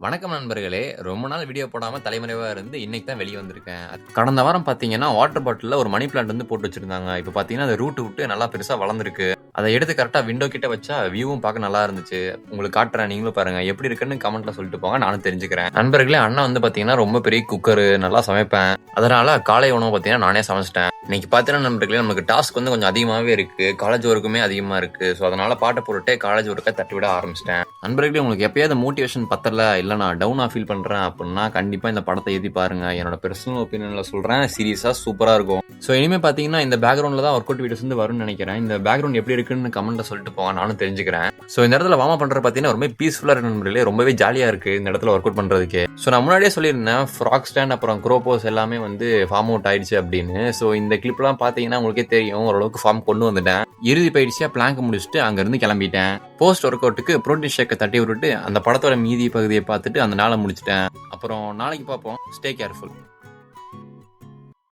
வணக்கம் நண்பர்களே. ரொம்ப நாள் வீடியோ போடாம தலைமறைவா இருந்து இன்னைக்கு தான் வெளிய வந்திருக்கேன். கடந்த வாரம் பார்த்தீங்கன்னா, வாட்டர் பாட்டில்ல ஒரு மணி பிளான்ட் வந்து போட்டு வச்சிருந்தாங்க. இப்ப பார்த்தீங்கன்னா, அது ரூட் விட்டு நல்லா பெருசா வளர்ந்திருக்கு. அத எடுத்து கரெக்ட்டா விண்டோ கிட்ட வச்சா வியூவும் பார்க்க நல்லா இருந்துச்சு. உங்களுக்கு காட்டுறேன். நீங்களும் பாருங்க. எப்படி இருக்குன்னு கமெண்ட்ல சொல்லிட்டு போங்க. நானும் தெரிஞ்சுக்கிறேன். நண்பர்களே, அண்ணன் வந்து பார்த்தீங்கன்னா, ரொம்ப பெரிய குக்கரு, நல்லா சமைப்பேன். அதனால காலை உணவு பார்த்தீங்கன்னா, நானே சமைச்சிட்டேன். இன்னைக்கு பார்த்தீங்கன்னா நண்பர்களே, நமக்கு டாஸ்க் வந்து கொஞ்சம் அதிகமாவே இருக்கு. காலேஜ் ஒர்க்குமே அதிகமா இருக்கு. ஸோ அதனால பாட்ட போட்டுட்டே காலேஜ் ஒர்க்க தட்டி விட ஆரம்பிச்சிட்டேன். நண்பர்களே, உங்களுக்கு எப்பயாவது மோட்டிவேஷன் பத்தல, இல்ல நான் டவுனா ஃபீல் பண்றேன் அப்படின்னா கண்டிப்பா இந்த படத்தை ஏத்தி பாருங்க. என்னோட பர்சனல் ஒப்பீனியன்ல சொல்றேன். சீரியஸா சூப்பரா இருக்கும். ஸோ இனிமே பாத்தீங்கன்னா இந்த பேக்ரவுண்ட்ல தான் ஒர்க் அவுட் வீடியோஸ் வந்து வரும்னு நினைக்கிறேன். இந்த பேக்ரவுண்ட் எப்படி இருக்குன்னு கமெண்ட்ல சொல்லிட்டு போங்க, நானும் தெரிஞ்சுக்கிறேன். ஸோ இந்த இடத்துல வார்ம் அப் பண்றது பாத்தீங்கன்னா ரொம்ப பீஸ்ஃபுல்லா இருக்கு நண்பர்களே. ரொம்பவே ஜாலியா இருக்கு இந்த இடத்துல ஒர்க் அவுட் பண்றதுக்கு. ஸோ நான் முன்னாடியே சொல்லியிருந்தேன், ஃப்ராக் ஸ்டாண்ட் அப்புறம் க்ரோபோஸ் எல்லாமே வந்து ஃபார்ம் அவுட் ஆயிடுச்சு அப்படின்னு. ஸோ இந்த கிளிப்லாம் பாத்தீங்கன்னா உங்களுக்கே தெரியும், ஓரளவுக்கு ஃபார்ம் கொண்டு வந்துட்டேன். இறுதி பயிற்சியா பிளாங்க் முடிச்சுட்டு அங்க இருந்து கிளம்பிட்டேன். போஸ்ட் ஒர்க் அவுட்டுக்கு புரோட்டீன் ஷேக்கை தட்டி விட்டுட்டு அந்த படத்தோட மீதி பகுதியை பார்த்துட்டு அந்த நாளை முடிச்சிட்டேன். அப்புறம் நாளைக்கு பார்ப்போம். Stay careful.